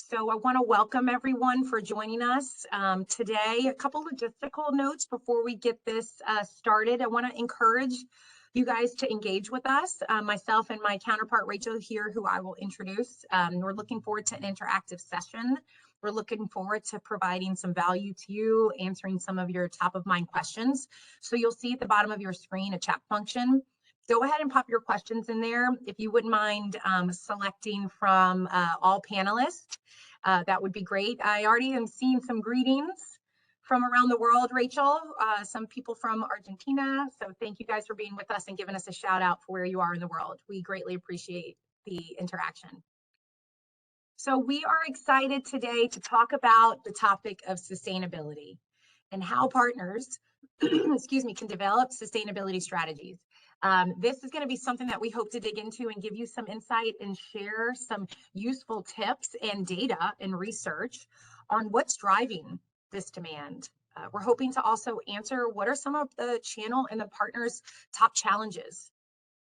So I want to welcome everyone for joining us today. A couple logistical notes before we get this started. I want to encourage you guys to engage with us. Myself and my counterpart Rachel here, who I will introduce. We're looking forward to an interactive session. We're looking forward to providing some value to you, answering some of your top of mind questions. So you'll see at the bottom of your screen a chat function. Go ahead and pop your questions in there. If you wouldn't mind selecting from all panelists, that would be great. I already am seeing some greetings from around the world, Rachel, some people from Argentina. So thank you guys for being with us and giving us a shout out for where you are in the world. We greatly appreciate the interaction. So we are excited today to talk about the topic of sustainability and how partners, excuse me, can develop sustainability strategies. This is going to be something that we hope to dig into and give you some insight and share some useful tips and data and research on what's driving this demand. We're hoping to also answer what are some of the channel and the partners' top challenges.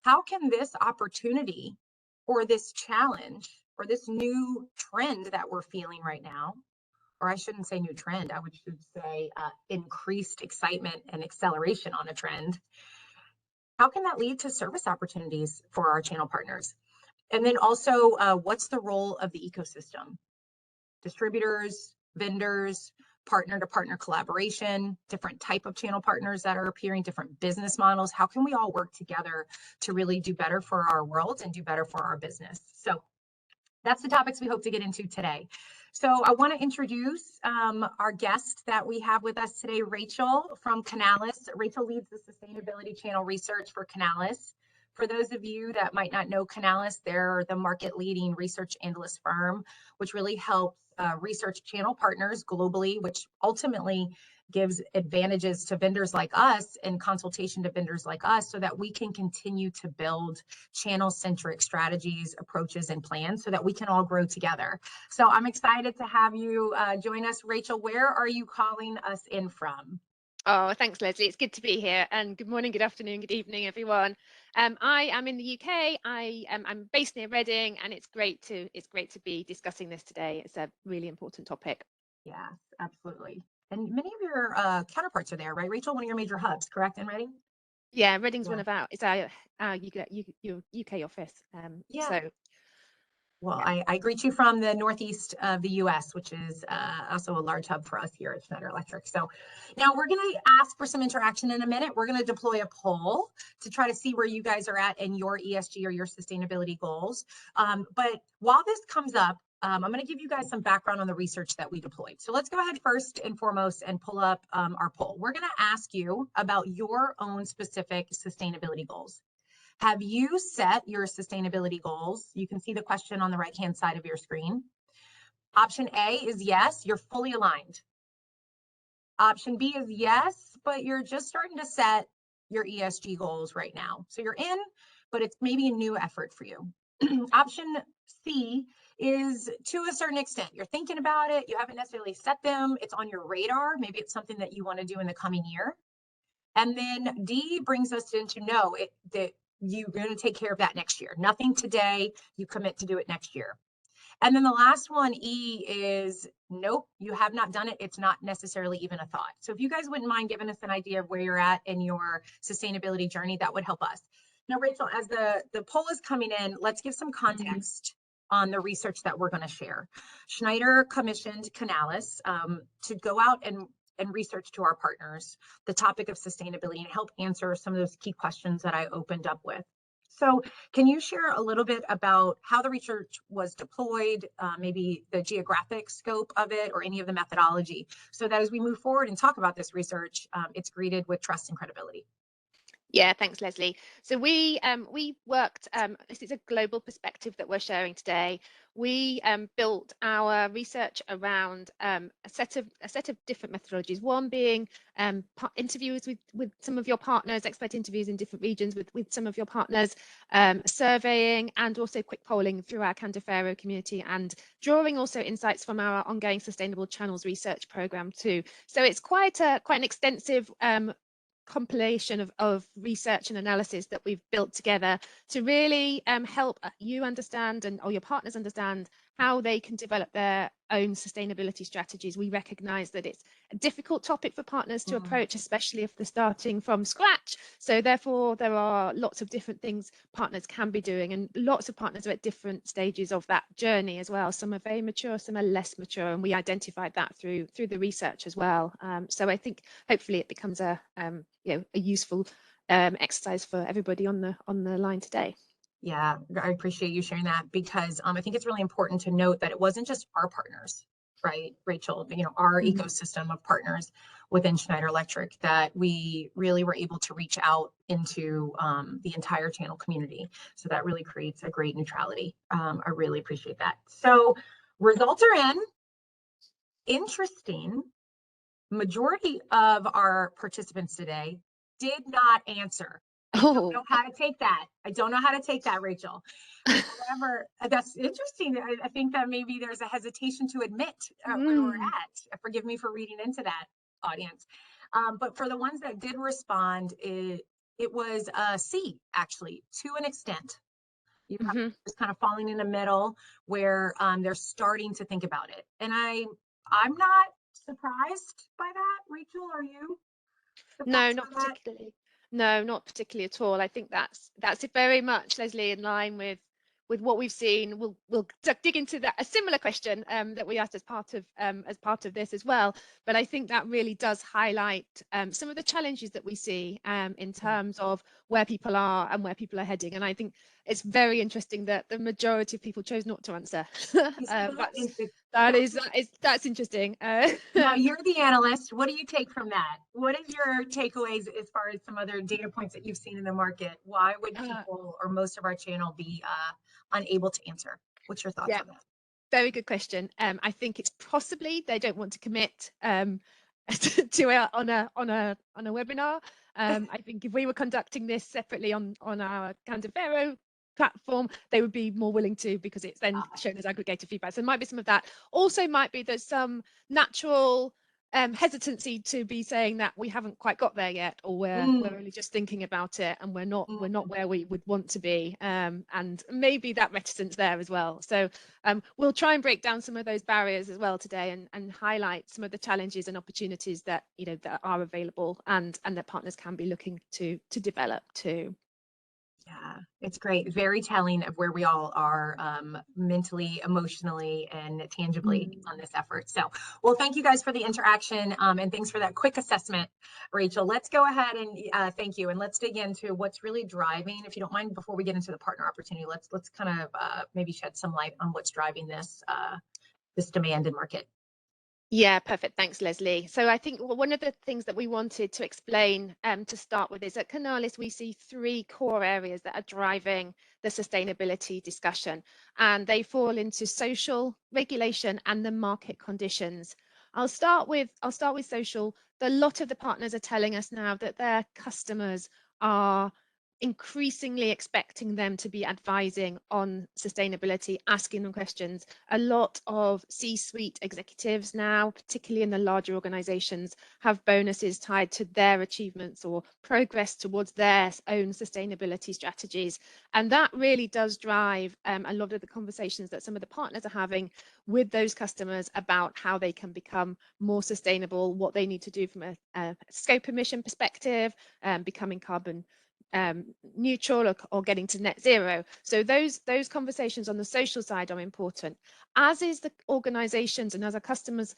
How can this opportunity or this challenge or this new trend that we're feeling right now, or I shouldn't say new trend, I should say increased excitement and acceleration on a trend, how can that lead to service opportunities for our channel partners? And then also, what's the role of the ecosystem? Distributors, vendors, partner-to-partner collaboration, different type of channel partners that are appearing, different business models. How can we all work together to really do better for our world and do better for our business? So that's the topics we hope to get into today. So I want to introduce our guest that we have with us today, Rachel from Canalys. Rachel leads the sustainability channel research for Canalys. For those of you that might not know Canalys, they're the market leading research analyst firm, which really helps research channel partners globally, which ultimately gives advantages to vendors like us and consultation to vendors like us so that we can continue to build channel-centric strategies, approaches, and plans so that we can all grow together. So I'm excited to have you join us. Rachel, where are you calling us in from? Oh, thanks, Leslie. It's good to be here. And good morning, good afternoon, good evening, everyone. I am in the UK. I'm based near Reading, and it's great to be discussing this today. It's a really important topic. Yes, absolutely. And many of your counterparts are there, right, Rachel? One of your major hubs, correct, in Reading? Yeah, Reading's one of our UK office. Yeah. So. Well, yeah. I greet you from the northeast of the US, which is also a large hub for us here at Schneider Electric. So now we're going to ask for some interaction in a minute. We're going to deploy a poll to try to see where you guys are at in your ESG or your sustainability goals. But while this comes up, I'm going to give you guys some background on the research that we deployed. So let's go ahead first and foremost and pull up our poll. We're going to ask you about your own specific sustainability goals. Have you set your sustainability goals? You can see the question on the right-hand side of your screen. Option A is yes, you're fully aligned. Option B is yes, but you're just starting to set your ESG goals right now. So you're in, but it's maybe a new effort for you. Option C is to a certain extent, you're thinking about it, you haven't necessarily set them, it's on your radar, maybe it's something that you want to do in the coming year. And then D brings us into know that you're going to take care of that next year. Nothing today, you commit to do it next year. And then the last one, E, is nope, you have not done it. It's not necessarily even a thought. So if you guys wouldn't mind giving us an idea of where you're at in your sustainability journey, that would help us. Now, Rachel, as the poll is coming in, let's give some context on the research that we're going to share. Schneider commissioned Canalys to go out and research to our partners the topic of sustainability and help answer some of those key questions that I opened up with. So can you share a little bit about how the research was deployed, maybe the geographic scope of it or any of the methodology, so that as we move forward and talk about this research, it's greeted with trust and credibility? Yeah, thanks, Leslie. So we worked, this is a global perspective that we're sharing today. We built our research around a set of different methodologies. One being interviews with some of your partners, expert interviews in different regions with some of your partners, surveying, and also quick polling through our Candifero community, and drawing also insights from our ongoing Sustainable Channels research program too. So it's quite an extensive compilation of research and analysis that we've built together to really help you understand or your partners understand how they can develop their own sustainability strategies. We recognize that it's a difficult topic for partners to approach, especially if they're starting from scratch. So therefore, there are lots of different things partners can be doing, and lots of partners are at different stages of that journey as well. Some are very mature, some are less mature, and we identified that through the research as well. So I think hopefully it becomes a useful exercise for everybody on the line today. Yeah, I appreciate you sharing that because I think it's really important to note that it wasn't just our partners, right, Rachel? Our ecosystem of partners within Schneider Electric, that we really were able to reach out into the entire channel community. So that really creates a great neutrality. I really appreciate that. So results are in. Interesting. Majority of our participants today did not answer. I don't know how to take that. I don't know how to take that, Rachel. However, that's interesting. I think that maybe there's a hesitation to admit where we're at. Forgive me for reading into that, audience. But for the ones that did respond, it was a C, actually, to an extent. You have just kind of falling in the middle where they're starting to think about it. And I'm not surprised by that. Rachel, are you No, surprised not by that? particularly. No, not particularly at all. I think that's it very much, Leslie, in line with what we've seen. We'll dig into that, a similar question that we asked as part of this as well. But I think that really does highlight some of the challenges that we see in terms of where people are and where people are heading. And I think it's very interesting that the majority of people chose not to answer. That's interesting. Now you're the analyst. What do you take from that? What is your takeaways as far as some other data points that you've seen in the market? Why would people or most of our channel be unable to answer? What's your thoughts Yeah, on that? very good question. I think it's possibly they don't want to commit on a webinar. I think if we were conducting this separately on our Candivero platform, they would be more willing to, because it's then shown as aggregated feedback. So it might be some of that. Also might be there's some natural hesitancy to be saying that we haven't quite got there yet, or we're only just thinking about it and we're not where we would want to be, and maybe that reticence there as well. So we'll try and break down some of those barriers as well today, and highlight some of the challenges and opportunities that that are available, and that partners can be looking to develop too. Yeah, it's great. Very telling of where we all are mentally, emotionally, and tangibly on this effort. So, well, thank you guys for the interaction, and thanks for that quick assessment, Rachel. Let's go ahead and thank you, and let's dig into what's really driving. If you don't mind, before we get into the partner opportunity, let's kind of maybe shed some light on what's driving this this demand in market. Yeah, perfect. Thanks, Leslie. So I think one of the things that we wanted to explain to start with is at Canalys, we see three core areas that are driving the sustainability discussion, and they fall into social, regulation, and the market conditions. I'll start with social. A lot of the partners are telling us now that their customers are increasingly expecting them to be advising on sustainability, asking them questions. A lot of C-suite executives now, particularly in the larger organizations, have bonuses tied to their achievements or progress towards their own sustainability strategies. And that really does drive a lot of the conversations that some of the partners are having with those customers about how they can become more sustainable, what they need to do from a scope emission perspective, becoming carbon neutral, or getting to net zero. So those conversations on the social side are important, as is the organizations and as our customers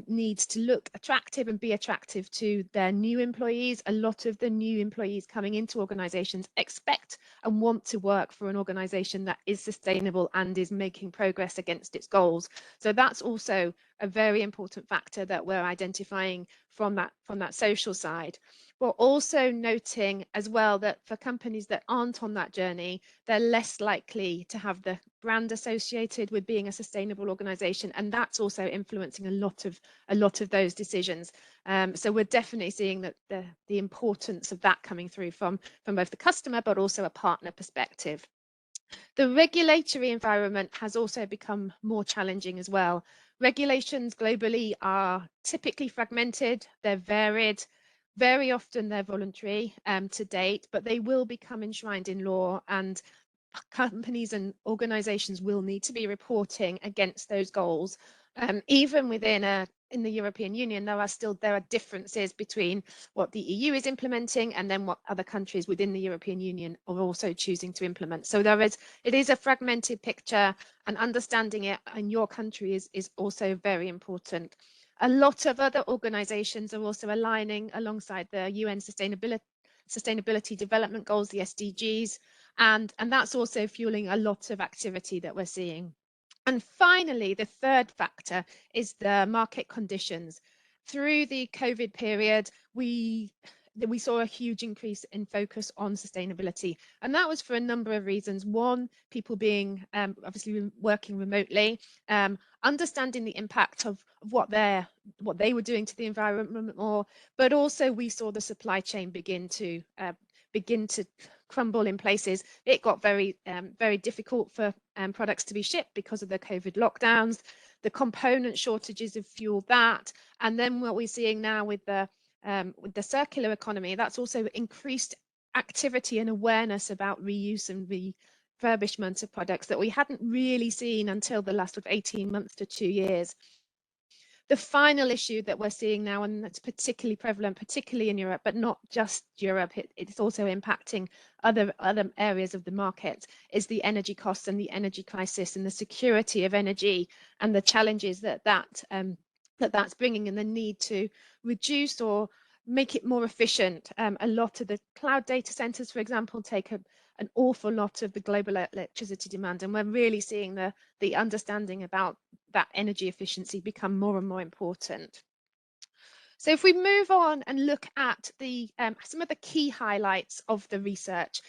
needs to look attractive and be attractive to their new employees. A lot of the new employees coming into organizations expect and want to work for an organization that is sustainable and is making progress against its goals. So that's also a very important factor that we're identifying from that social side. We're also noting as well that for companies that aren't on that journey, they're less likely to have the brand associated with being a sustainable organization, and that's also influencing a lot of those decisions. So we're definitely seeing that the importance of that coming through from both the customer but also a partner perspective. The regulatory environment has also become more challenging as well. Regulations globally are typically fragmented, they're varied. Very often they're voluntary to date, but they will become enshrined in law, and companies and organizations will need to be reporting against those goals. Even within in the European Union, there are differences between what the EU is implementing and then what other countries within the European Union are also choosing to implement. So it is a fragmented picture, and understanding it in your country is also very important. A lot of other organizations are also aligning alongside the UN Sustainability Development Goals, the SDGs, and that's also fueling a lot of activity that we're seeing. And finally, the third factor is the market conditions. Through the COVID period, we saw a huge increase in focus on sustainability, and that was for a number of reasons. One, people being obviously working remotely, understanding the impact of what they were doing to the environment more, but also we saw the supply chain begin to crumble in places. It got very difficult for products to be shipped because of the COVID lockdowns. The component shortages have fueled that, and then what we're seeing now with the circular economy, that's also increased activity and awareness about reuse and refurbishment of products that we hadn't really seen until the last 18 months to 2 years. The final issue that we're seeing now, and that's particularly prevalent, particularly in Europe, but not just Europe, it's also impacting other areas of the market, is the energy costs and the energy crisis and the security of energy and the challenges that's bringing, and the need to reduce or make it more efficient. A lot of the cloud data centers, for example, take an awful lot of the global electricity demand, and we're really seeing the understanding about that energy efficiency become more and more important. So if we move on and look at some of the key highlights of the research,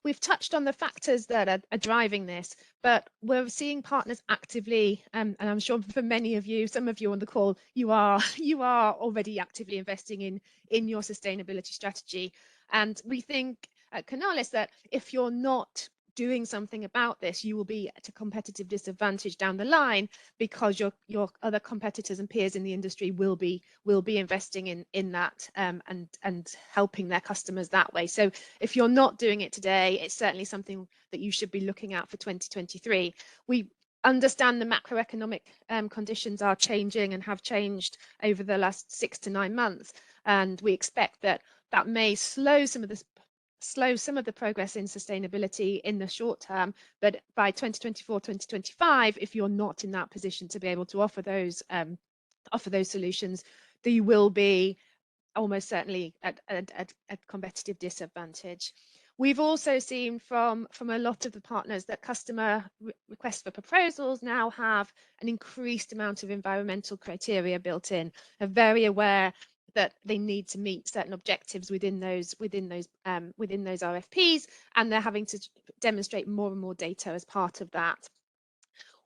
we've touched on the factors that are driving this, but we're seeing partners actively, and I'm sure for many of you, some of you on the call, you are already actively investing in your sustainability strategy. And we think at Canalys that if you're not doing something about this, you will be at a competitive disadvantage down the line, because your other competitors and peers in the industry will be investing in that and helping their customers that way. So if you're not doing it today, it's certainly something that you should be looking at for 2023. We understand the macroeconomic conditions are changing and have changed over the last 6 to 9 months, and we expect that may slow some of the progress in sustainability in the short term, but by 2024, 2025, if you're not in that position to be able to offer those solutions, then you will be almost certainly at a competitive disadvantage. We've also seen from a lot of the partners that customer requests for proposals now have an increased amount of environmental criteria built in. Are very aware that they need to meet certain objectives within those RFPs, and they're having to demonstrate more and more data as part of that.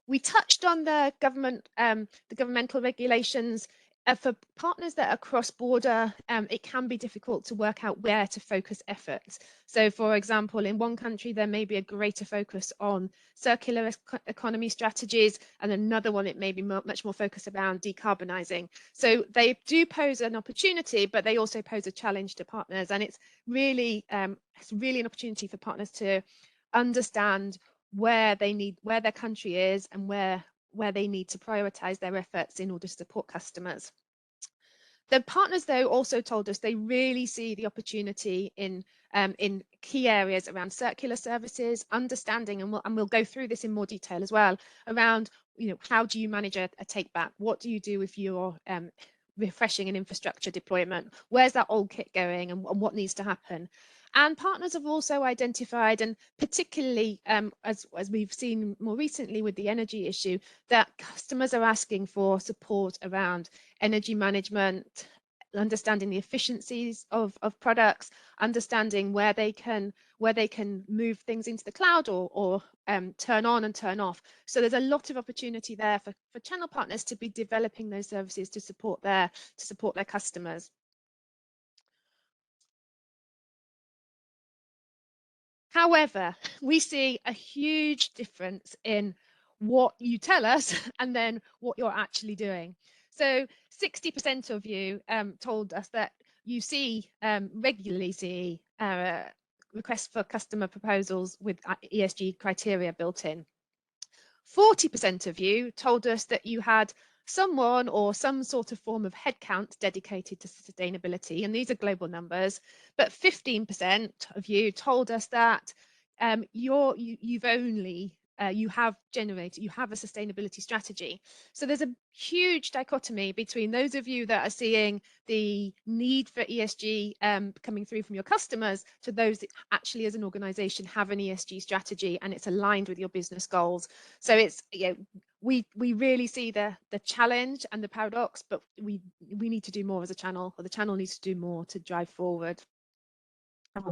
We touched on the governmental regulations. For partners that are cross-border, it can be difficult to work out where to focus efforts. So, for example, in one country, there may be a greater focus on circular economy strategies, and another one, it may be much more focused around decarbonising. So they do pose an opportunity, but they also pose a challenge to partners. And it's really an opportunity for partners to understand where their country is and where they need to prioritize their efforts in order to support customers. The partners, though, also told us they really see the opportunity in key areas around circular services, understanding, and we'll go through this in more detail as well, around, how do you manage a take back? What do you do if you're refreshing an infrastructure deployment? Where's that old kit going, and what needs to happen? And partners have also identified, and particularly as we've seen more recently with the energy issue, that customers are asking for support around energy management, understanding the efficiencies of products, understanding where they can move things into the cloud or turn on and turn off. So there's a lot of opportunity there for channel partners to be developing those services to support their customers. However, we see a huge difference in what you tell us and then what you're actually doing. So 60% of you told us that you regularly see requests for customer proposals with ESG criteria built in. 40% of you told us that you had someone or some sort of form of headcount dedicated to sustainability, and these are global numbers, but 15% of you told us that you have a sustainability strategy. So there's a huge dichotomy between those of you that are seeing the need for ESG coming through from your customers to those that actually as an organization have an ESG strategy and it's aligned with your business goals. So it's, we really see the challenge and the paradox, but we need to do more as a channel, or the channel needs to do more to drive forward.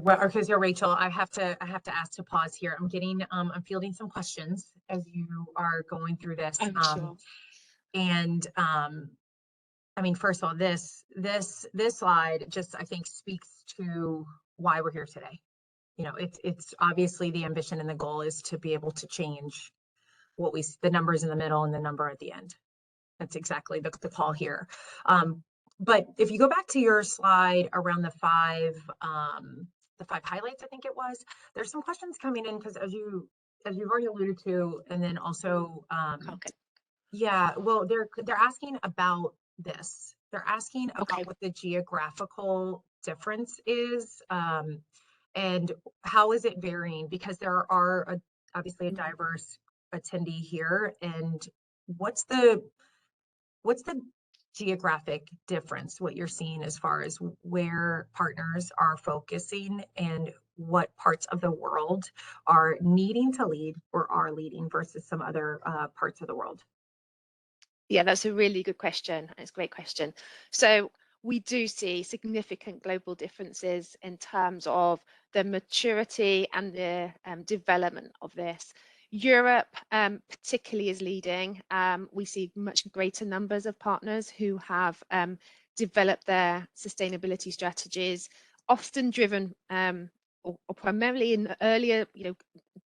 Well, okay, so Rachel, I have to ask to pause here. I'm getting I'm fielding some questions as you are going through this. I'm sure. And I mean, first of all, this slide just, I think, speaks to why we're here today. It's obviously the ambition and the goal is to be able to change the numbers in the middle and the number at the end. That's exactly the call here. But if you go back to your slide around the five highlights, I think it was, there's some questions coming in because as you've already alluded to, and then also, Okay. yeah, well, they're asking about this. They're asking about Okay. what the geographical difference is, and how is it varying? Because there are obviously a diverse attendee here, and what's the geographic difference, what you're seeing as far as where partners are focusing and what parts of the world are needing to lead or are leading versus some other parts of the world? Yeah, that's a really good question. It's a great question. So we do see significant global differences in terms of the maturity and the development of this. Europe particularly is leading. We see much greater numbers of partners who have developed their sustainability strategies, often driven or primarily in earlier,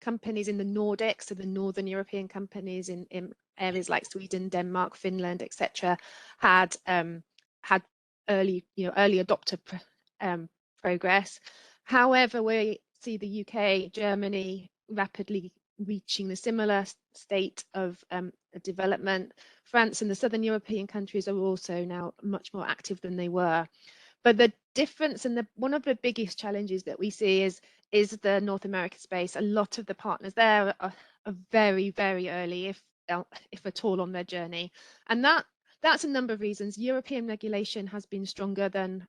companies in the Nordics, so the Northern European companies in areas like Sweden, Denmark, Finland, etc., had early adopter progress. However, we see the UK, Germany rapidly reaching the similar state of development. France and the Southern European countries are also now much more active than they were. But the difference and one of the biggest challenges that we see is the North America space. A lot of the partners there are very, very early, if at all, on their journey, and that's a number of reasons. European regulation has been stronger than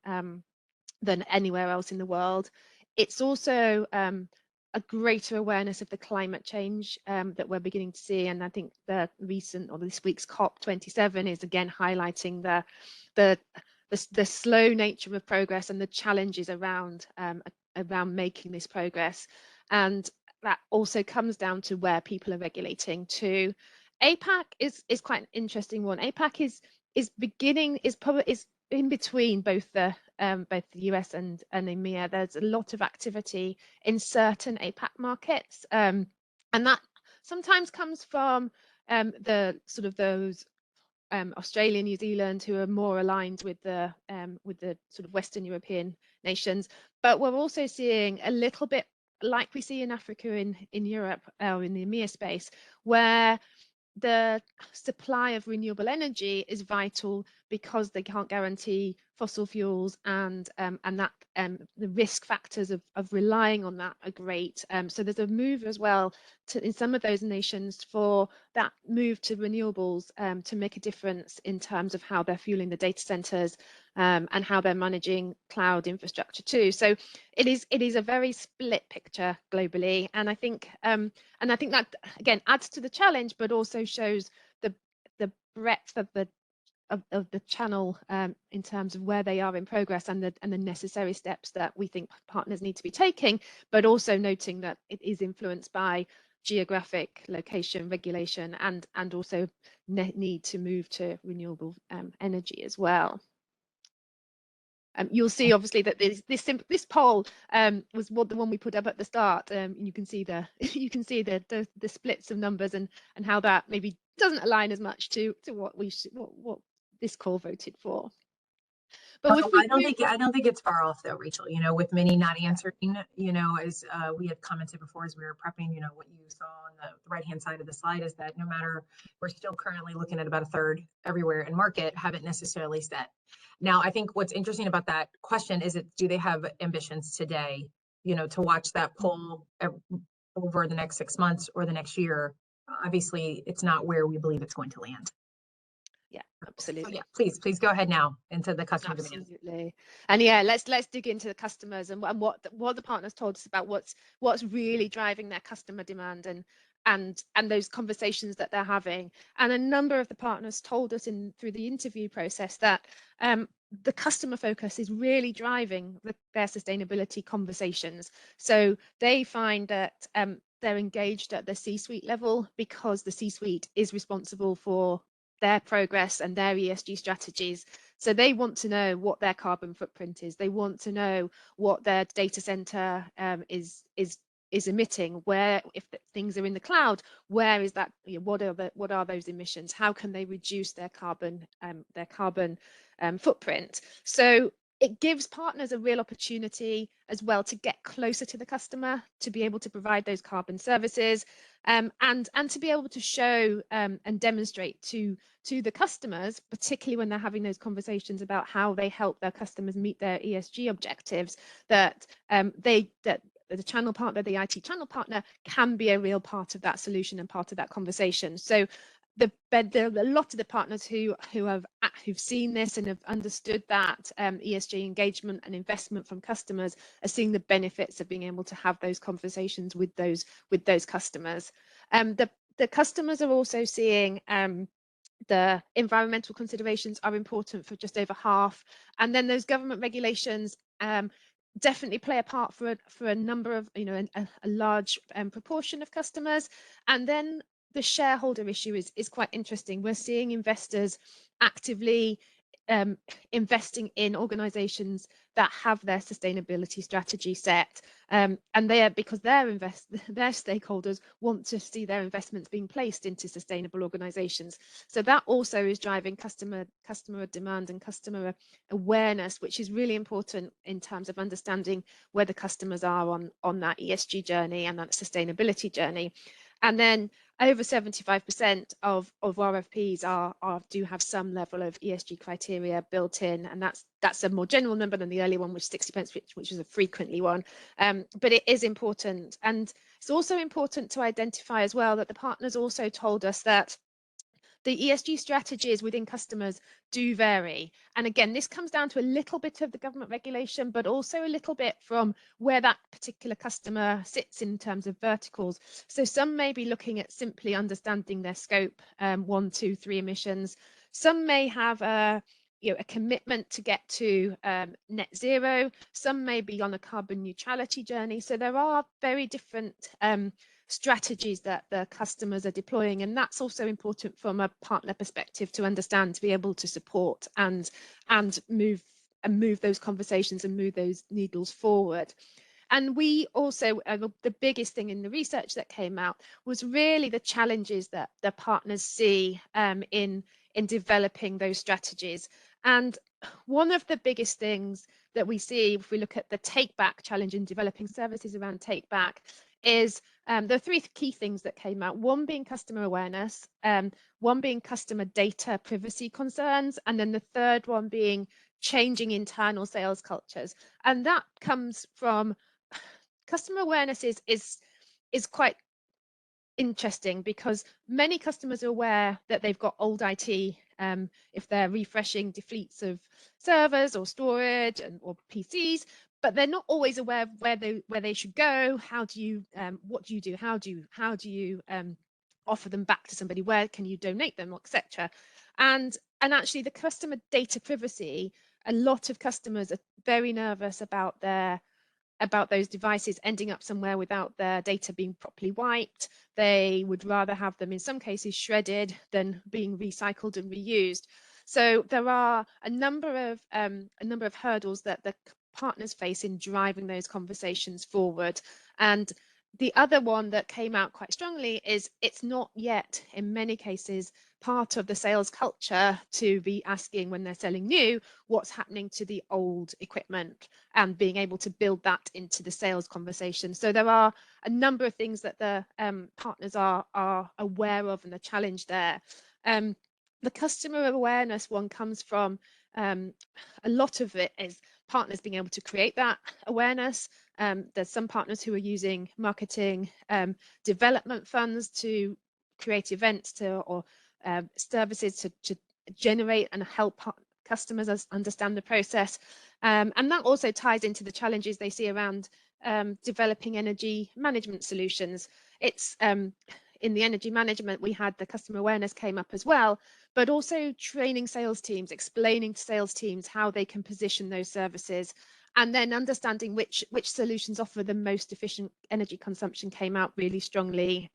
anywhere else in the world. It's also a greater awareness of the climate change that we're beginning to see, and I think this week's COP27 is again highlighting the slow nature of progress and the challenges around making this progress. And that also comes down to where people are regulating too. APAC is quite an interesting one. APAC is in between both the US and EMEA. There's a lot of activity in certain APAC markets, and that sometimes comes from the sort of those Australia, New Zealand, who are more aligned with the sort of Western European nations. But we're also seeing a little bit like we see in Africa, in Europe, or in the EMEA space, where the supply of renewable energy is vital because they can't guarantee fossil fuels, and that the risk factors of relying on that are great. So there's a move as well in some of those nations for that move to renewables to make a difference in terms of how they're fueling the data centers and how they're managing cloud infrastructure too. So it is a very split picture globally, and I think that again adds to the challenge, but also shows the breadth of the channel in terms of where they are in progress and the necessary steps that we think partners need to be taking, but also noting that it is influenced by geographic location, regulation, and also need to move to renewable energy as well. You'll see obviously that this poll was the one we put up at the start. You can see the splits of numbers and how that maybe doesn't align as much to what this call voted for. But if we move, I don't think it's far off though, Rachel. You know, with many not answering, you know, as we had commented before as we were prepping, you know, what you saw on the right-hand side of the slide is that no matter, we're still currently looking at about a third everywhere in market haven't necessarily set. Now, I think what's interesting about that question is do they have ambitions today, you know, to watch that pull over the next 6 months or the next year? Obviously, it's not where we believe it's going to land. yeah, So absolutely. yeah, please go ahead now into the customer demand. Absolutely. And yeah, let's dig into the customers and what the partners told us about what's really driving their customer demand and those conversations that they're having. And a number of the partners told us through the interview process that the customer focus is really driving their sustainability conversations. So they find that they're engaged at the C-suite level because the C-suite is responsible for their progress and their ESG strategies. So they want to know what their carbon footprint is. They want to know what their data center is emitting. Where, if things are in the cloud, where is that? You know, what are those emissions? How can they reduce their carbon footprint? So it gives partners a real opportunity as well to get closer to the customer, to be able to provide those carbon services, and to be able to show and demonstrate to the customers, particularly when they're having those conversations about how they help their customers meet their ESG objectives, that the channel partner, the IT channel partner, can be a real part of that solution and part of that conversation. So there are a lot of the partners who've seen this and have understood that ESG engagement and investment from customers are seeing the benefits of being able to have those conversations with those customers. The customers are also seeing the environmental considerations are important for just over half, and then those government regulations definitely play a part for a number of, you know, a large proportion of customers. And then the shareholder issue is quite interesting. We're seeing investors actively investing in organizations that have their sustainability strategy set, and because their stakeholders want to see their investments being placed into sustainable organizations. So that also is driving customer demand and customer awareness, which is really important in terms of understanding where the customers are on that ESG journey and that sustainability journey. And then over 75% of RFPs do have some level of ESG criteria built in, and that's a more general number than the earlier one, which 60%, which is a frequently one. But it is important, and it's also important to identify as well that the partners also told us that the ESG strategies within customers do vary. And again, this comes down to a little bit of the government regulation, but also a little bit from where that particular customer sits in terms of verticals. So some may be looking at simply understanding their scope 1, 2, 3 emissions. Some may have a commitment to get to net zero. Some may be on a carbon neutrality journey. So there are very different strategies that the customers are deploying, and that's also important from a partner perspective to understand, to be able to support and move those conversations and move those needles forward. And we also, the biggest thing in the research that came out was really the challenges that the partners see in developing those strategies. And one of the biggest things that we see, if we look at the take back challenge in developing services around take back, is there are 3 key things that came out. One being customer awareness, one being customer data privacy concerns, and then the third one being changing internal sales cultures. And that comes from customer awareness is quite interesting, because many customers are aware that they've got old IT if they're refreshing fleets of servers or storage or PCs, but they're not always aware of where they should go. How do you what do you do? How do you offer them back to somebody? Where can you donate them, etc. And actually, the customer data privacy, a lot of customers are very nervous about those devices ending up somewhere without their data being properly wiped. They would rather have them, in some cases, shredded than being recycled and reused. So there are a number of hurdles that the partners face in driving those conversations forward. And the other one that came out quite strongly is it's not yet, in many cases, part of the sales culture to be asking when they're selling new, what's happening to the old equipment, and being able to build that into the sales conversation. So there are a number of things that the partners are aware of, and the challenge there. The customer awareness one comes from a lot of it is partners being able to create that awareness. There's some partners who are using marketing development funds to create events or services to generate and help customers understand the process. And that also ties into the challenges they see around developing energy management solutions. It's in the energy management, we had the customer awareness came up as well, but also training sales teams, explaining to sales teams how they can position those services, and then understanding which solutions offer the most efficient energy consumption came out really strongly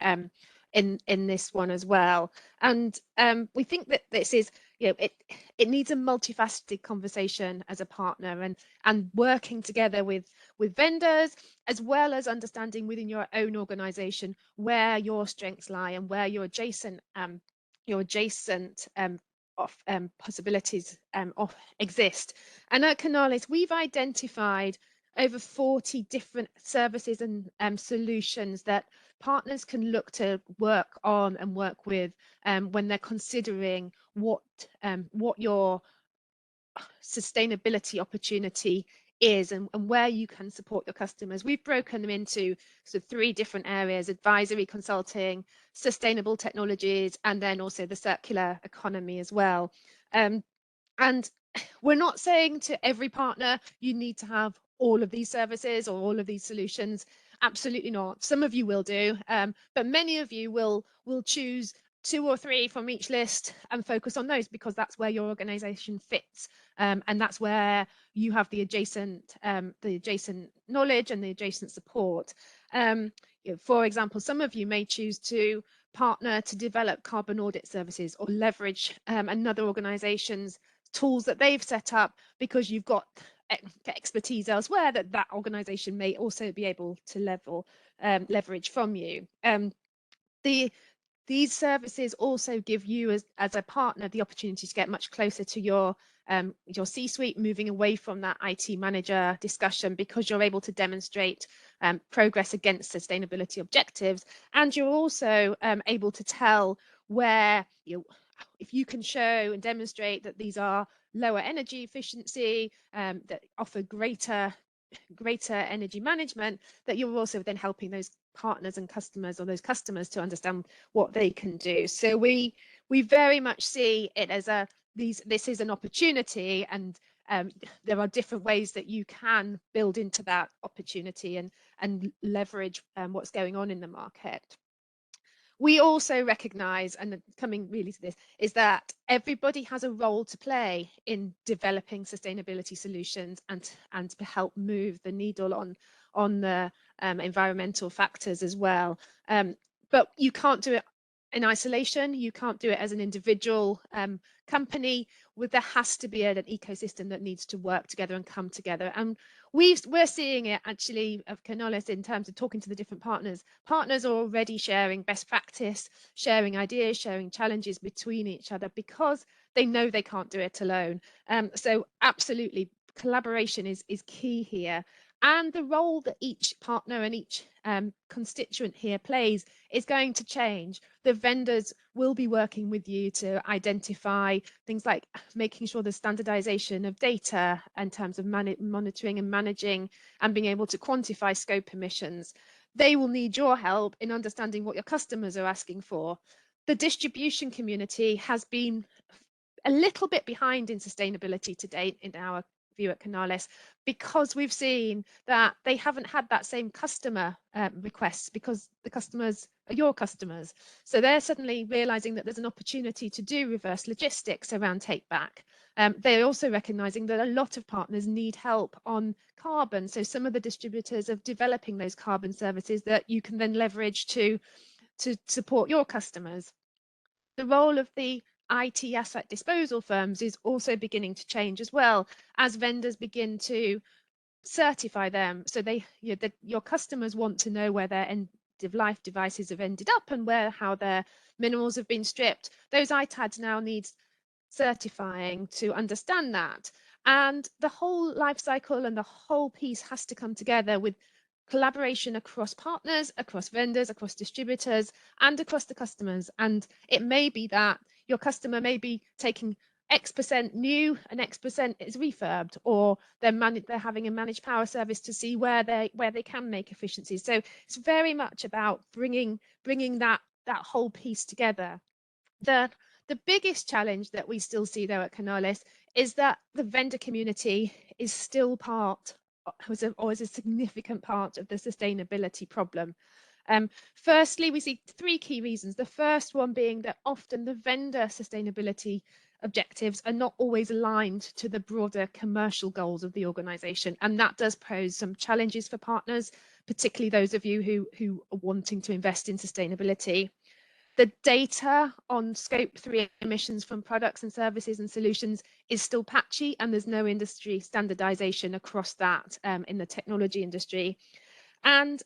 in this one as well. And we think that this is, it needs a multifaceted conversation as a partner, and working together with vendors, as well as understanding within your own organization where your strengths lie and where your adjacent possibilities exist. And at Canalys, we've identified over 40 different services and solutions that partners can look to work on and work with when they're considering what your sustainability opportunity is, and where you can support your customers. We've broken them into sort of 3 different areas: advisory, consulting, sustainable technologies, and then also the circular economy as well. And we're not saying to every partner you need to have all of these services or all of these solutions. Absolutely not. Some of you will do, but many of you will choose 2 or 3 from each list and focus on those, because that's where your organization fits, and that's where you have the adjacent knowledge and the adjacent support. For example, some of you may choose to partner to develop carbon audit services, or leverage another organization's tools that they've set up, because you've got expertise elsewhere that organization may also be able to leverage from you. These services also give you as a partner the opportunity to get much closer to your C-suite, moving away from that IT manager discussion, because you're able to demonstrate progress against sustainability objectives, and you're also able to tell where if you can show and demonstrate that these are lower energy efficiency, that offer greater energy management, that you're also then helping those partners and customers, or those customers, to understand what they can do. So we very much see it as this is an opportunity, and there are different ways that you can build into that opportunity and leverage what's going on in the market. We also recognise, and coming really to this, is that everybody has a role to play in developing sustainability solutions and to help move the needle on the environmental factors as well. But you can't do it in isolation. You can't do it as an individual company. There has to be an ecosystem that needs to work together and come together. And we're seeing it actually of Canalys in terms of talking to the different partners. Partners are already sharing best practice, sharing ideas, sharing challenges between each other, because they know they can't do it alone. So absolutely, collaboration is key here. And the role that each partner and each constituent here plays is going to change. The vendors will be working with you to identify things like making sure the standardization of data in terms of monitoring and managing and being able to quantify scope emissions. They will need your help in understanding what your customers are asking for. The distribution community has been a little bit behind in sustainability to date in our view at Canalys, because we've seen that they haven't had that same customer requests, because the customers are your customers. So they're suddenly realizing that there's an opportunity to do reverse logistics around take back. They're also recognizing that a lot of partners need help on carbon. So some of the distributors are developing those carbon services that you can then leverage to support your customers. The role of the IT asset disposal firms is also beginning to change as well, as vendors begin to certify them. So your customers want to know where their of life devices have ended up and how their minerals have been stripped. Those ITADs now need certifying to understand that. And the whole life cycle and the whole piece has to come together with collaboration across partners, across vendors, across distributors, and across the customers. And it may be that your customer may be taking X% new and X% is refurbed, or they're having a managed power service to see where they can make efficiencies. So it's very much about bringing that whole piece together. The biggest challenge that we still see though at Canalys is that the vendor community is still is a significant part of the sustainability problem. Firstly, we see three key reasons. The first one being that often the vendor sustainability objectives are not always aligned to the broader commercial goals of the organization, and that does pose some challenges for partners, particularly those of you who are wanting to invest in sustainability. The data on scope 3 emissions from products and services and solutions is still patchy, and there's no industry standardization across that in the technology industry. And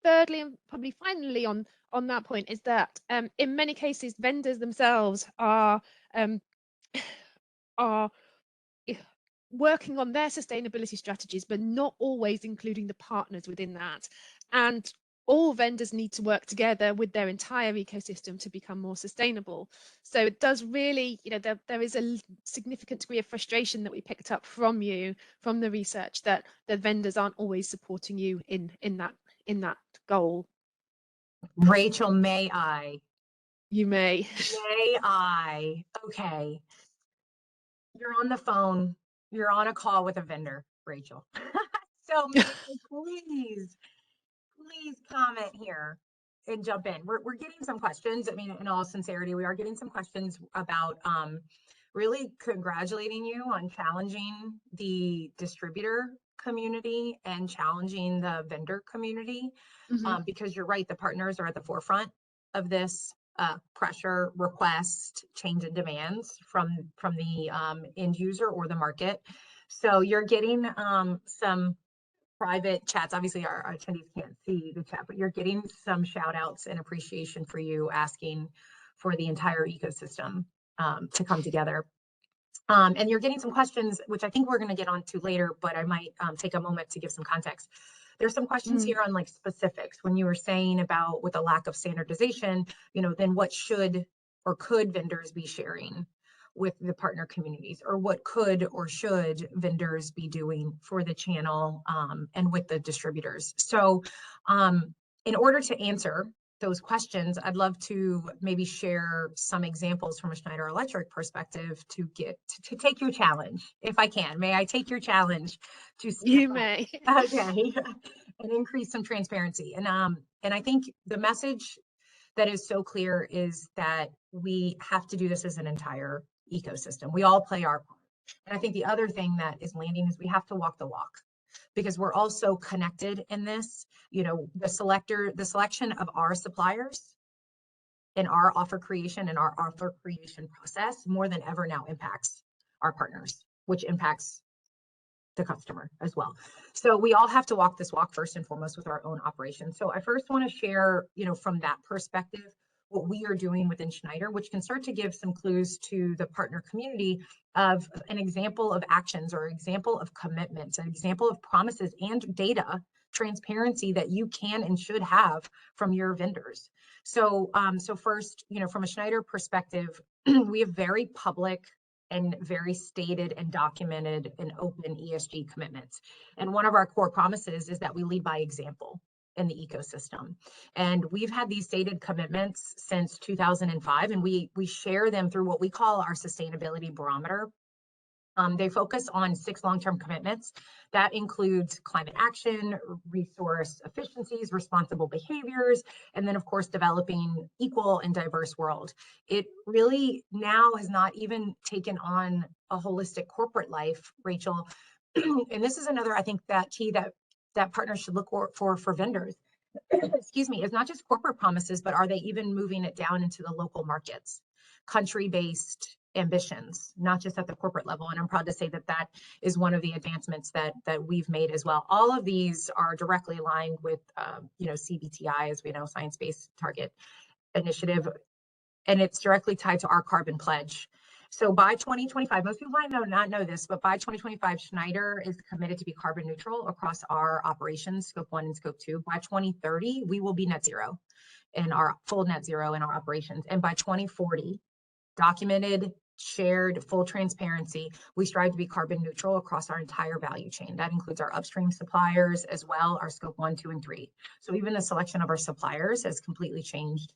thirdly, and probably finally on that point, is that in many cases vendors themselves are working on their sustainability strategies, but not always including the partners within that. And all vendors need to work together with their entire ecosystem to become more sustainable. So it does really, there is a significant degree of frustration that we picked up from the research, that the vendors aren't always supporting you in that goal. Rachel, may I? You may. May I? Okay. You're on the phone. You're on a call with a vendor, Rachel. So may I please comment here and jump in. We're getting some questions. I mean, in all sincerity, we are getting some questions about really congratulating you on challenging the distributor community and challenging the vendor community, because you're right, the partners are at the forefront of this pressure, request, change in demands from the end user or the market. So you're getting some private chats. Obviously our attendees can't see the chat, but you're getting some shout outs and appreciation for you asking for the entire ecosystem to come together. And you're getting some questions, which I think we're going to get onto later, but I might take a moment to give some context. There's some questions here on like specifics. When you were saying about with a lack of standardization, then what should or could vendors be sharing with the partner communities, or what could or should vendors be doing for the channel and with the distributors? So in order to answer those questions, I'd love to maybe share some examples from a Schneider Electric perspective to take your challenge, if I can. May I take your challenge to You may. Okay, and increase some transparency. And I think the message that is so clear is that we have to do this as an entire ecosystem. We all play our part. And I think the other thing that is landing is we have to walk the walk, because we're all so connected in this. The selection of our suppliers and our offer creation and our offer creation process more than ever now impacts our partners, which impacts the customer as well. So we all have to walk this walk first and foremost with our own operations. So I first want to share, from that perspective, what we are doing within Schneider, which can start to give some clues to the partner community of an example of actions or example of commitments, an example of promises and data transparency that you can and should have from your vendors. So, first, from a Schneider perspective, we have very public and very stated and documented and open ESG commitments. And one of our core promises is that we lead by example in the ecosystem. And we've had these stated commitments since 2005, and we share them through what we call our sustainability barometer. They focus on 6 long-term commitments. That includes climate action, resource efficiencies, responsible behaviors, and then of course, developing equal and diverse world. It really now has not even taken on a holistic corporate life, Rachel. And this is another, I think, that key that partners should look for vendors, excuse me, is not just corporate promises, but are they even moving it down into the local markets, country-based ambitions, not just at the corporate level. And I'm proud to say that that is one of the advancements that we've made as well. All of these are directly aligned with, CBTI, as we know, Science-Based Target Initiative, and it's directly tied to our carbon pledge. So by 2025, most people might not know this, but by 2025, Schneider is committed to be carbon neutral across our operations, scope 1 and scope 2. By 2030, we will be net zero in our full net zero in our operations. And by 2040, documented, shared, full transparency, we strive to be carbon neutral across our entire value chain. That includes our upstream suppliers as well, our scope 1, 2, and 3. So even the selection of our suppliers has completely changed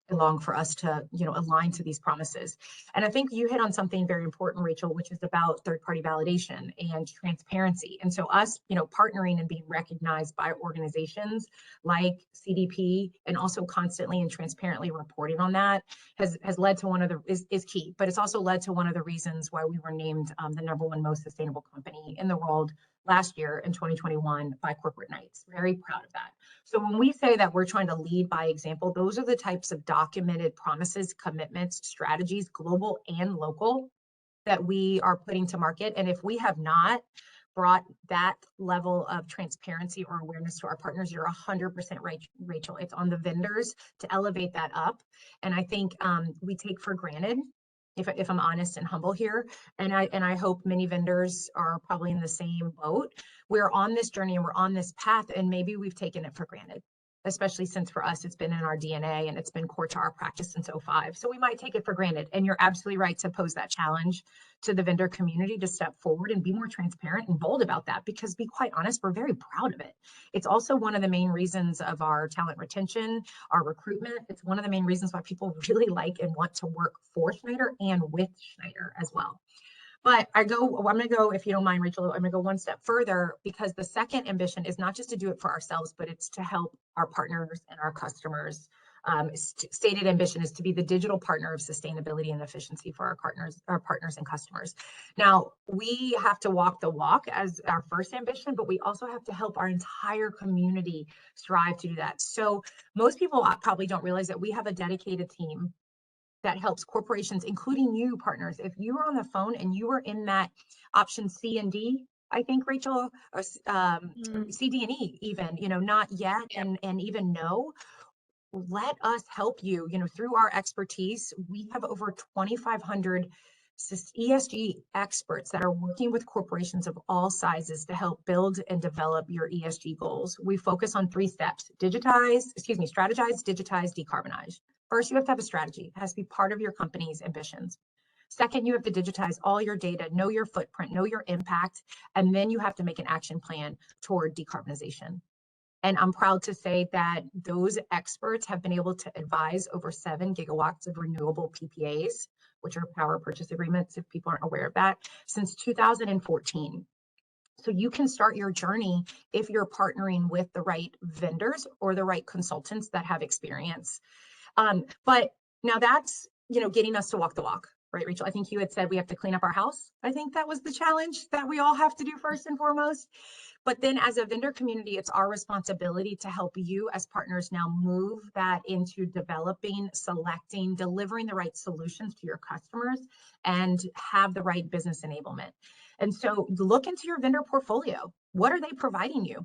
as long for us to, align to these promises. And I think you hit on something very important, Rachel, which is about third-party validation and transparency. And so us, partnering and being recognized by organizations like CDP, and also constantly and transparently reporting on that has led to is key, but it's also led to one of the reasons why we were named the #1 most sustainable company in the world last year in 2021 by Corporate Knights. Very proud of that. So when we say that we're trying to lead by example, those are the types of documented promises, commitments, strategies, global and local, that we are putting to market. And if we have not brought that level of transparency or awareness to our partners, you're 100% right, Rachel. It's on the vendors to elevate that up. And I think we take for granted, if I'm honest and humble here, and I hope many vendors are probably in the same boat. We're on this journey and we're on this path, and maybe we've taken it for granted, especially since for us, it's been in our DNA and it's been core to our practice since '05. So we might take it for granted. And you're absolutely right to pose that challenge to the vendor community to step forward and be more transparent and bold about that, because be quite honest, we're very proud of it. It's also one of the main reasons of our talent retention, our recruitment. It's one of the main reasons why people really like and want to work for Schneider and with Schneider as well. But I'm going to go, if you don't mind, Rachel, I'm going to go one step further, because the second ambition is not just to do it for ourselves, but it's to help our partners and our customers. Stated ambition is to be the digital partner of sustainability and efficiency for our partners and customers. Now, we have to walk the walk as our first ambition, but we also have to help our entire community strive to do that. So most people probably don't realize that we have a dedicated team that helps corporations, including you partners. If you were on the phone and you were in that option C and D, I think, Rachel, or C, D, and E even, not yet, Yep. and even no, let us help you, through our expertise. We have over 2,500 ESG experts that are working with corporations of all sizes to help build and develop your ESG goals. We focus on 3 steps: strategize, digitize, decarbonize. First, you have to have a strategy. It has to be part of your company's ambitions. Second, you have to digitize all your data, know your footprint, know your impact, and then you have to make an action plan toward decarbonization. And I'm proud to say that those experts have been able to advise over 7 gigawatts of renewable PPAs, which are power purchase agreements, if people aren't aware of that, since 2014. So you can start your journey if you're partnering with the right vendors or the right consultants that have experience. But now that's, getting us to walk the walk, right, Rachel? I think you had said we have to clean up our house. I think that was the challenge that we all have to do first and foremost. But then as a vendor community, it's our responsibility to help you as partners now move that into developing, selecting, delivering the right solutions to your customers and have the right business enablement. And so look into your vendor portfolio. What are they providing you?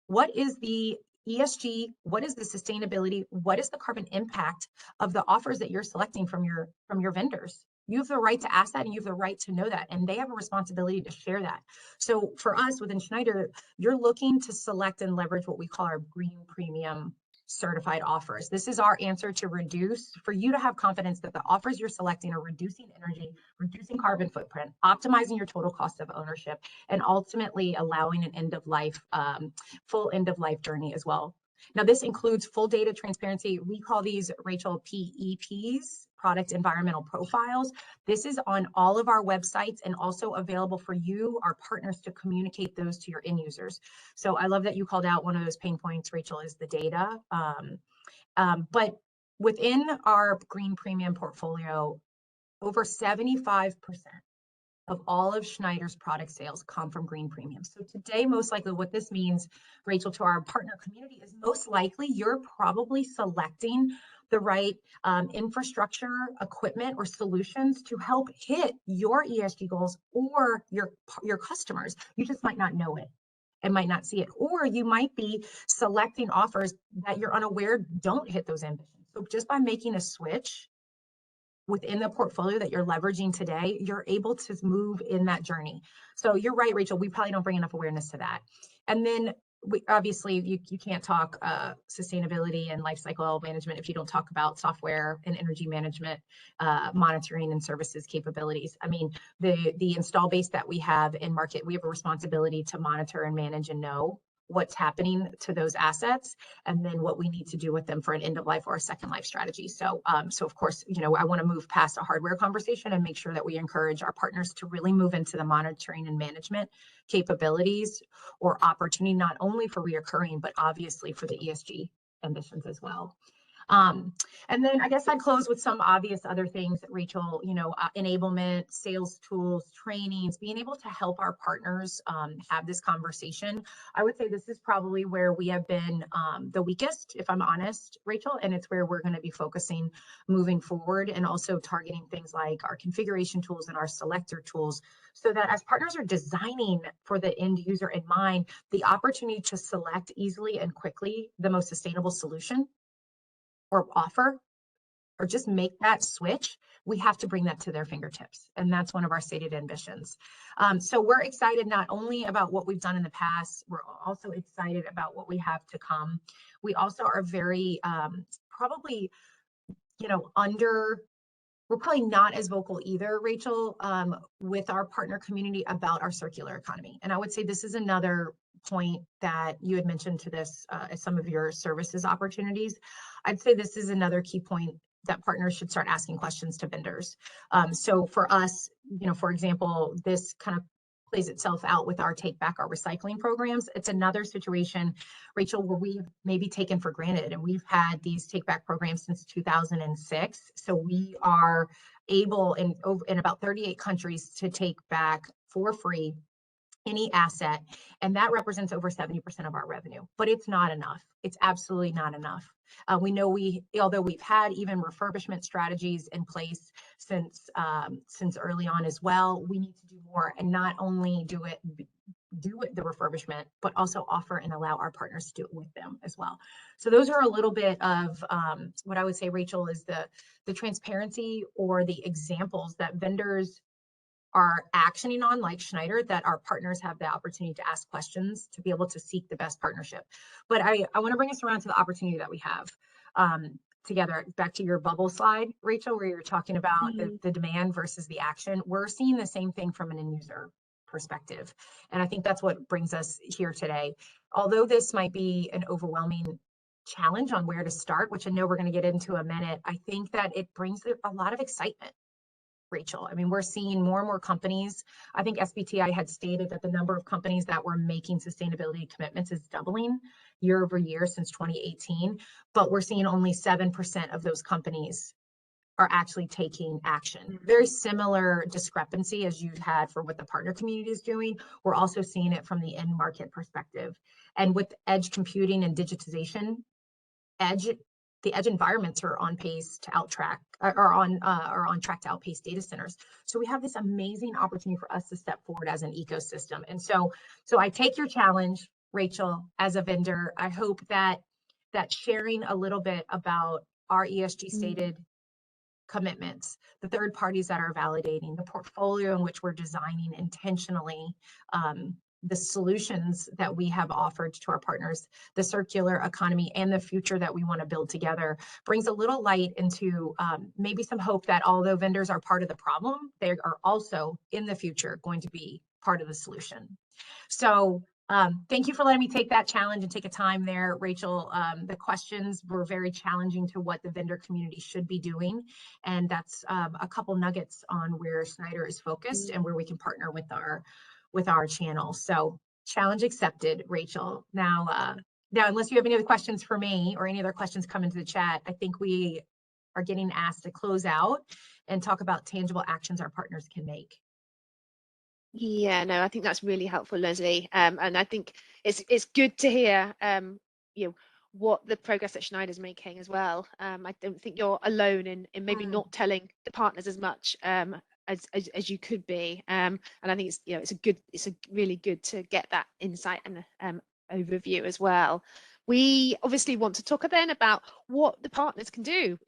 What is the ESG? What is the sustainability? What is the carbon impact of the offers that you're selecting from your vendors? You have the right to ask that, and you have the right to know that, and they have a responsibility to share that. So for us within Schneider, you're looking to select and leverage what we call our green premium certified offers. This is our answer to for you to have confidence that the offers you're selecting are reducing energy, reducing carbon footprint, optimizing your total cost of ownership, and ultimately allowing an full end of life journey as well. Now, this includes full data transparency. We call these, Rachel, PEPs, product environmental profiles. This is on all of our websites and also available for you, our partners, to communicate those to your end users. So I love that you called out one of those pain points, Rachel, is the data. But within our green premium portfolio, over 75% of all of Schneider's product sales come from green premiums. So today, most likely what this means, Rachel, to our partner community is most likely you're probably selecting the right infrastructure, equipment, or solutions to help hit your ESG goals or your customers. You just might not know it and might not see it. Or you might be selecting offers that you're unaware don't hit those ambitions. So just by making a switch within the portfolio that you're leveraging today, you're able to move in that journey. So you're right, Rachel, we probably don't bring enough awareness to that. And then we obviously you can't talk sustainability and life cycle management if you don't talk about software and energy management, monitoring and services capabilities. I mean, the install base that we have in market, we have a responsibility to monitor and manage and know what's happening to those assets, and then what we need to do with them for an end of life or a second life strategy. So, so of course, you know, I want to move past a hardware conversation and make sure that we encourage our partners to really move into the monitoring and management capabilities or opportunity, not only for reoccurring, but obviously for the ESG ambitions as well. And then I guess I'd close with some obvious other things, Rachel, you know, enablement, sales tools, trainings, being able to help our partners have this conversation. I would say this is probably where we have been the weakest, if I'm honest, Rachel, and it's where we're going to be focusing moving forward, and also targeting things like our configuration tools and our selector tools, so that as partners are designing for the end user in mind, the opportunity to select easily and quickly the most sustainable solution or offer, or just make that switch, we have to bring that to their fingertips. And that's one of our stated ambitions. So we're excited not only about what we've done in the past, we're also excited about what we have to come. We also are very, probably, you know, we're probably not as vocal either, Rachel, with our partner community about our circular economy. And I would say this is another point that you had mentioned to this as some of your services opportunities. I'd say this is another key point that partners should start asking questions to vendors. So for us, you know, for example, this kind of plays itself out with our take back our recycling programs. It's another situation, Rachel, where we've maybe taken for granted, and we've had these take back programs since 2006. So we are able in about 38 countries to take back for free any asset, and that represents over 70% of our revenue. But it's not enough. It's absolutely not enough. We know although we've had even refurbishment strategies in place since early on as well, we need to do more, and not only do it the refurbishment, but also offer and allow our partners to do it with them as well. So those are a little bit of what I would say, Rachel, is the transparency or the examples that vendors are actioning on, like Schneider, that our partners have the opportunity to ask questions to be able to seek the best partnership. But I want to bring us around to the opportunity that we have together. Back to your bubble slide, Rachel, where you're talking about the demand versus the action. We're seeing the same thing from an end user perspective. And I think that's what brings us here today. Although this might be an overwhelming challenge on where to start, which I know we're going to get into a minute, I think that it brings a lot of excitement, Rachel. I mean, we're seeing more and more companies. I think SBTI had stated that the number of companies that were making sustainability commitments is doubling year over year since 2018, but we're seeing only 7% of those companies are actually taking action. Very similar discrepancy as you've had for what the partner community is doing. We're also seeing it from the end market perspective. And with edge computing and digitization, the edge environments are on pace to are on track to outpace data centers. So we have this amazing opportunity for us to step forward as an ecosystem. And so I take your challenge, Rachel, as a vendor. I hope that sharing a little bit about our ESG stated commitments, the third parties that are validating, the portfolio in which we're designing intentionally, the solutions that we have offered to our partners, the circular economy, and the future that we want to build together brings a little light into maybe some hope that although vendors are part of the problem, they are also in the future going to be part of the solution. So thank you for letting me take that challenge and take a time there, Rachel. The questions were very challenging to what the vendor community should be doing. And that's a couple nuggets on where Schneider is focused and where we can partner with our channel. So challenge accepted, Rachel. Now, unless you have any other questions for me or any other questions come into the chat, I think we are getting asked to close out and talk about tangible actions our partners can make. Yeah, no, I think that's really helpful, Leslie. And I think it's good to hear you know, what the progress that Schneider's making as well. I don't think you're alone in maybe Mm. not telling the partners as much as you could be. And I think it's a really good to get that insight and overview as well. We obviously want to talk then about what the partners can do.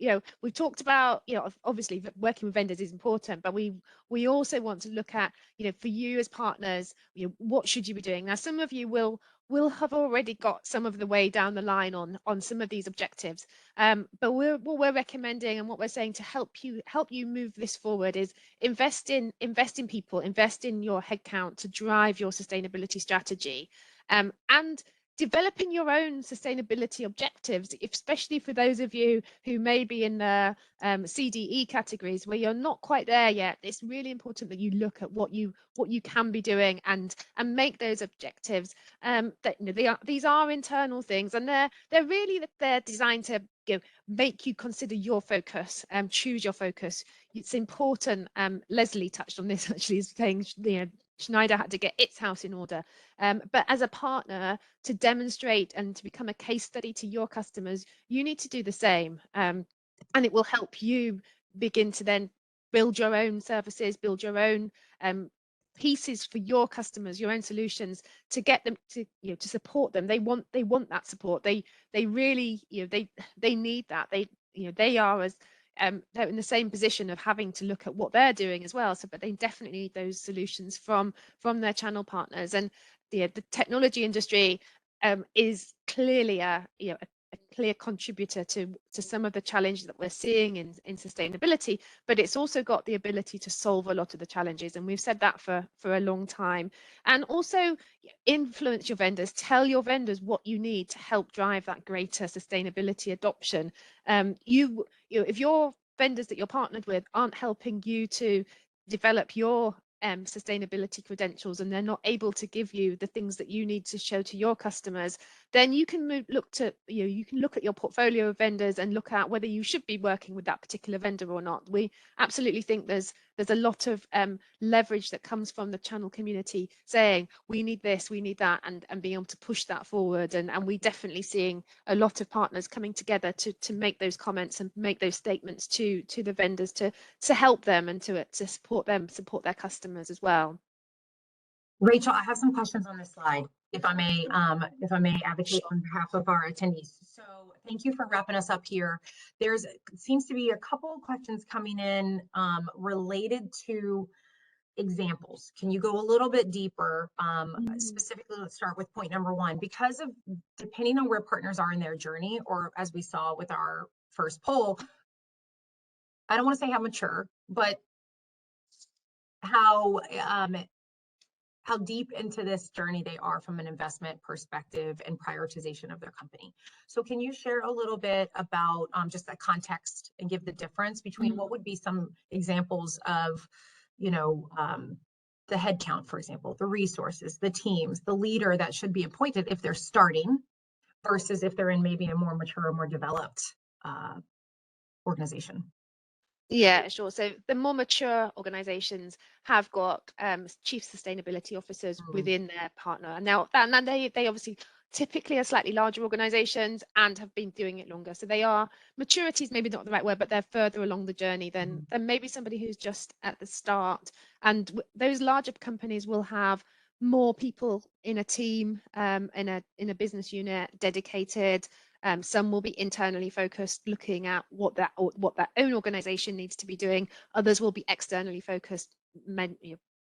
We've talked about, obviously working with vendors is important, but we also want to look at, for you as partners, what should you be doing? Now, some of you will have already got some of the way down the line on some of these objectives, but what we're recommending and what we're saying to help you move this forward is invest in people, invest in your headcount to drive your sustainability strategy, and developing your own sustainability objectives, especially for those of you who may be in the CDE categories where you're not quite there yet. It's really important that you look at what you can be doing and make those objectives. These are internal things, and they're designed to make you consider your focus, choose your focus. It's important. Leslie touched on this actually, saying Schneider had to get its house in order, but as a partner, to demonstrate and to become a case study to your customers, you need to do the same, and it will help you begin to then build your own services, build your own pieces for your customers, your own solutions, to get them to support them. They want that support. They really they need that. They are as they're in the same position of having to look at what they're doing as well. But they definitely need those solutions from their channel partners. And the technology industry is clearly a clear contributor to some of the challenges that we're seeing in sustainability, but it's also got the ability to solve a lot of the challenges, and we've said that for a long time. And also influence your vendors, tell your vendors what you need to help drive that greater sustainability adoption. If your vendors that you're partnered with aren't helping you to develop your sustainability credentials, and they're not able to give you the things that you need to show to your customers, then you can look at your portfolio of vendors and look at whether you should be working with that particular vendor or not. We absolutely think there's a lot of leverage that comes from the channel community saying we need this, we need that, and being able to push that forward. And we definitely seeing a lot of partners coming together to make those comments and make those statements to the vendors to help them and to support them, support their customers as well. Rachel, I have some questions on this slide, if I may advocate on behalf of our attendees. So thank you for wrapping us up here. There's seems to be a couple of questions coming in related to examples. Can you go a little bit deeper? Specifically, let's start with point number one. Because of depending on where partners are in their journey, or as we saw with our first poll, I don't want to say how mature, but how deep into this journey they are from an investment perspective and prioritization of their company. So can you share a little bit about just that context and give the difference between what would be some examples of, the headcount, for example, the resources, the teams, the leader that should be appointed if they're starting versus if they're in maybe a more mature, more developed organization? Yeah, sure. So the more mature organizations have got chief sustainability officers within their partner. And now they obviously typically are slightly larger organizations and have been doing it longer. So they are, maturity is maybe not the right word, but they're further along the journey than maybe somebody who's just at the start. And those larger companies will have more people in a team, in a business unit dedicated. Some will be internally focused, looking at what their own organization needs to be doing. Others will be externally focused,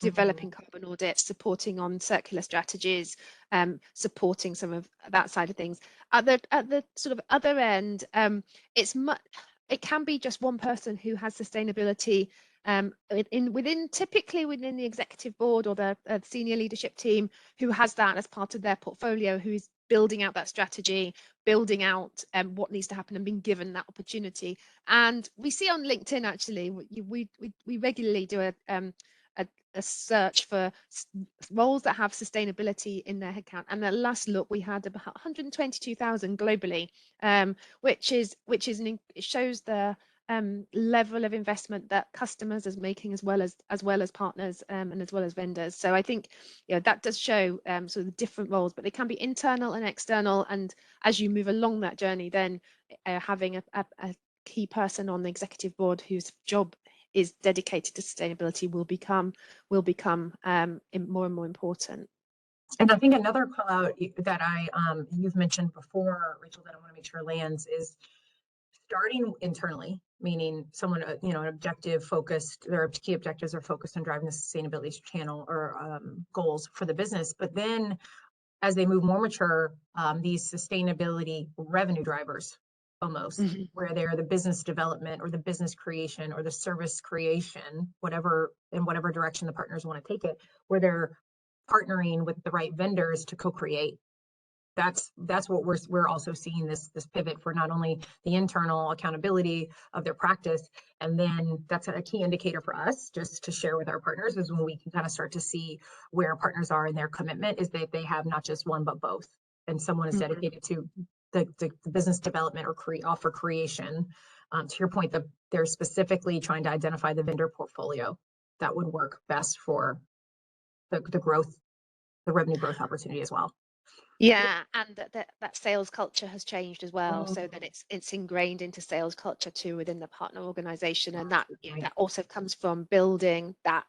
developing carbon audits, supporting on circular strategies, supporting some of that side of things. At the sort of other end, it can be just one person who has sustainability typically within the executive board or the senior leadership team, who has that as part of their portfolio, who is building out that strategy, building out what needs to happen, and being given that opportunity. And we see on LinkedIn, actually, we regularly do a search for roles that have sustainability in their headcount. And at last look, we had about 122,000 globally, which is it shows the level of investment that customers is making, as well as partners, and as well as vendors. So I think, you know, that does show sort of the different roles, but they can be internal and external. And as you move along that journey, then having a key person on the executive board whose job is dedicated to sustainability will become more and more important. And I think another call out that you've mentioned before, Rachel, that I want to make sure lands is starting internally, meaning someone, you know, an objective focused, their key objectives are focused on driving the sustainability channel or goals for the business. But then as they move more mature, these sustainability revenue drivers almost, where they're the business development or the business creation or the service creation, whatever, in whatever direction the partners want to take it, where they're partnering with the right vendors to co-create. That's what we're also seeing, this pivot for not only the internal accountability of their practice, and then that's a key indicator for us just to share with our partners, is when we can kind of start to see where partners are in their commitment, is that they have not just one but both, and someone is dedicated to the business development or offer creation. To your point, they're specifically trying to identify the vendor portfolio that would work best for the growth, the revenue growth opportunity as well. Yeah, and that sales culture has changed as well, so that it's ingrained into sales culture too within the partner organization, and that, you know, that also comes from building that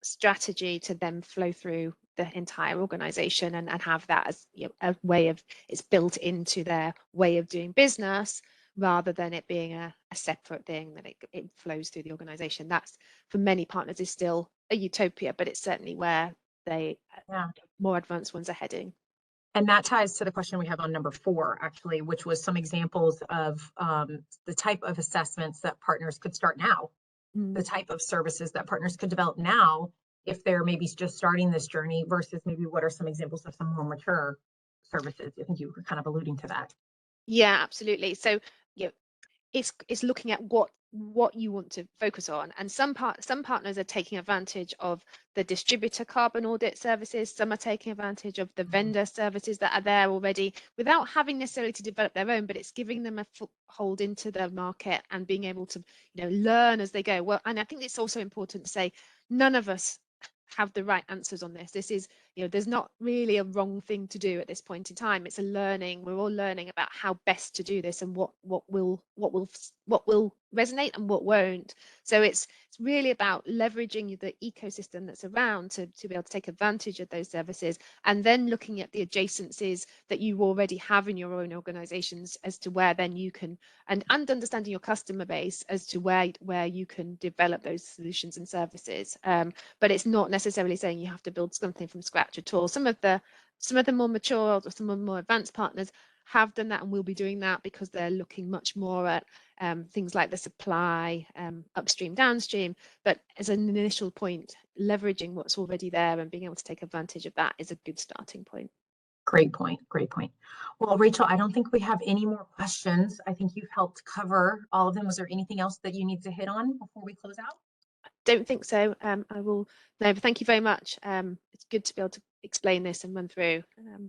strategy to then flow through the entire organization and have that as, you know, a way of, it's built into their way of doing business, rather than it being a separate thing that it flows through the organization. That's, for many partners, is still a utopia, but it's certainly where they more advanced ones are heading. And that ties to the question we have on number 4, actually, which was some examples of the type of assessments that partners could start now, the type of services that partners could develop now if they're maybe just starting this journey, versus maybe what are some examples of some more mature services. I think you were kind of alluding to that. Yeah, absolutely. So, you know, it's looking at what you want to focus on, and some partners are taking advantage of the distributor carbon audit services. Some are taking advantage of the vendor services that are there already without having necessarily to develop their own, but it's giving them a foothold into the market and being able to, you know, learn as they go. Well, and I think it's also important to say none of us have the right answers on this. This is, you know, there's not really a wrong thing to do at this point in time. It's a learning. We're all learning about how best to do this and what will resonate and what won't. So it's really about leveraging the ecosystem that's around to be able to take advantage of those services, and then looking at the adjacencies that you already have in your own organizations as to where then you can, and understanding your customer base as to where you can develop those solutions and services. But it's not necessarily saying you have to build something from scratch at all. Some of the more mature or some of the more advanced partners have done that and will be doing that, because they're looking much more at things like the supply, upstream, downstream. But as an initial point, leveraging what's already there and being able to take advantage of that is a good starting point. Great point. Great point. Well, Rachel, I don't think we have any more questions. I think you've helped cover all of them. Was there anything else that you need to hit on before we close out? Don't think so. I will. No, but thank you very much. It's good to be able to explain this and run through.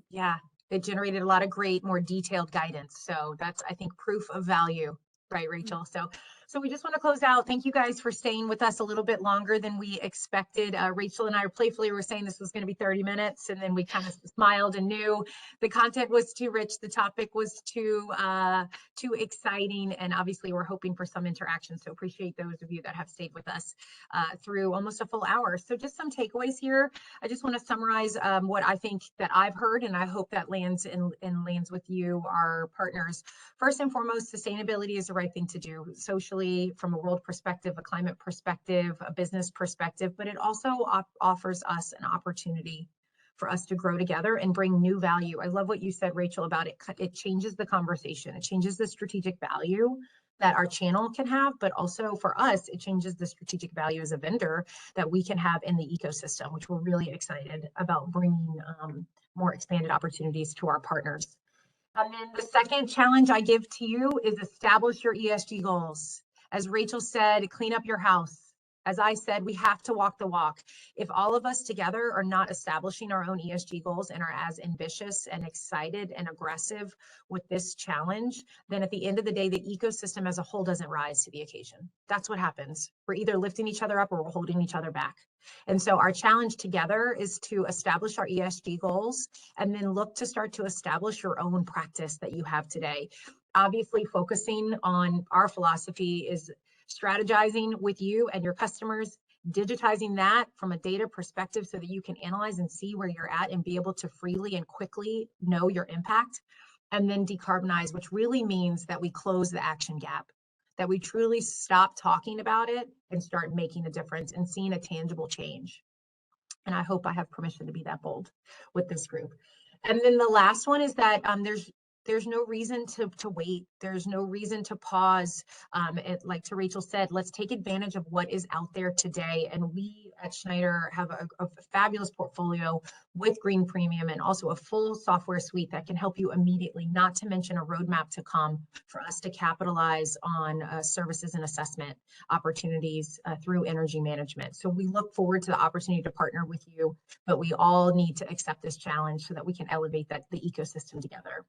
Yeah, it generated a lot of great, more detailed guidance. So that's, I think, proof of value, right, Rachel? So we just want to close out. Thank you guys for staying with us a little bit longer than we expected. Rachel and I playfully were saying this was going to be 30 minutes, and then we kind of smiled and knew the content was too rich, the topic was too exciting, and obviously we're hoping for some interaction. So appreciate those of you that have stayed with us through almost a full hour. So just some takeaways here. I just want to summarize what I think that I've heard, and I hope that lands lands with you, our partners. First and foremost, sustainability is the right thing to do socially, from a world perspective, a climate perspective, a business perspective, but it also offers us an opportunity for us to grow together and bring new value. I love what you said, Rachel, about it. It changes the conversation. It changes the strategic value that our channel can have, but also for us, it changes the strategic value as a vendor that we can have in the ecosystem, which we're really excited about bringing more expanded opportunities to our partners. And then the second challenge I give to you is establish your ESG goals. As Rachel said, clean up your house. As I said, we have to walk the walk. If all of us together are not establishing our own ESG goals and are as ambitious and excited and aggressive with this challenge, then at the end of the day, the ecosystem as a whole doesn't rise to the occasion. That's what happens. We're either lifting each other up or we're holding each other back. And so our challenge together is to establish our ESG goals and then look to start to establish your own practice that you have today. Obviously, focusing on our philosophy is strategizing with you and your customers, digitizing that from a data perspective so that you can analyze and see where you're at and be able to freely and quickly know your impact, and then decarbonize, which really means that we close the action gap, that we truly stop talking about it and start making a difference and seeing a tangible change. And I hope I have permission to be that bold with this group. And then the last one is that there's no reason to wait. There's no reason to pause. Like to Rachel said, let's take advantage of what is out there today. And we at Schneider have a fabulous portfolio with Green Premium and also a full software suite that can help you immediately, not to mention a roadmap to come for us to capitalize on services and assessment opportunities through energy management. So we look forward to the opportunity to partner with you, but we all need to accept this challenge so that we can elevate the ecosystem together.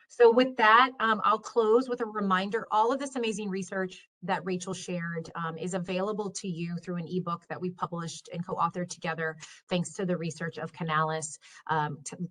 So with that, I'll close with a reminder. All of this amazing research that Rachel shared is available to you through an ebook that we published and co-authored together, thanks to the research of Canalys,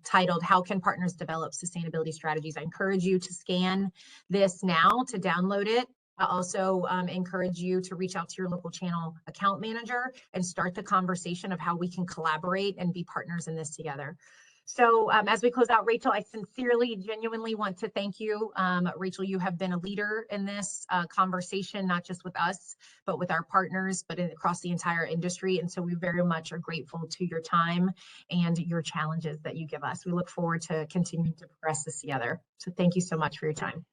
titled How Can Partners Develop Sustainability Strategies? I encourage you to scan this now to download it. I also encourage you to reach out to your local channel account manager and start the conversation of how we can collaborate and be partners in this together. So as we close out, Rachel, I sincerely, genuinely want to thank you. Rachel, you have been a leader in this conversation, not just with us, but with our partners, but across the entire industry. And so we very much are grateful to your time and your challenges that you give us. We look forward to continuing to progress this together. So thank you so much for your time.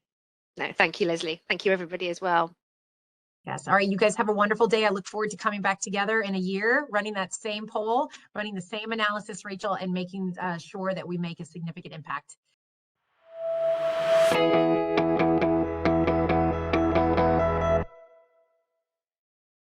No, thank you, Leslie. Thank you, everybody, as well. Yes. All right. You guys have a wonderful day. I look forward to coming back together in a year, running that same poll, running the same analysis, Rachel, and making sure that we make a significant impact.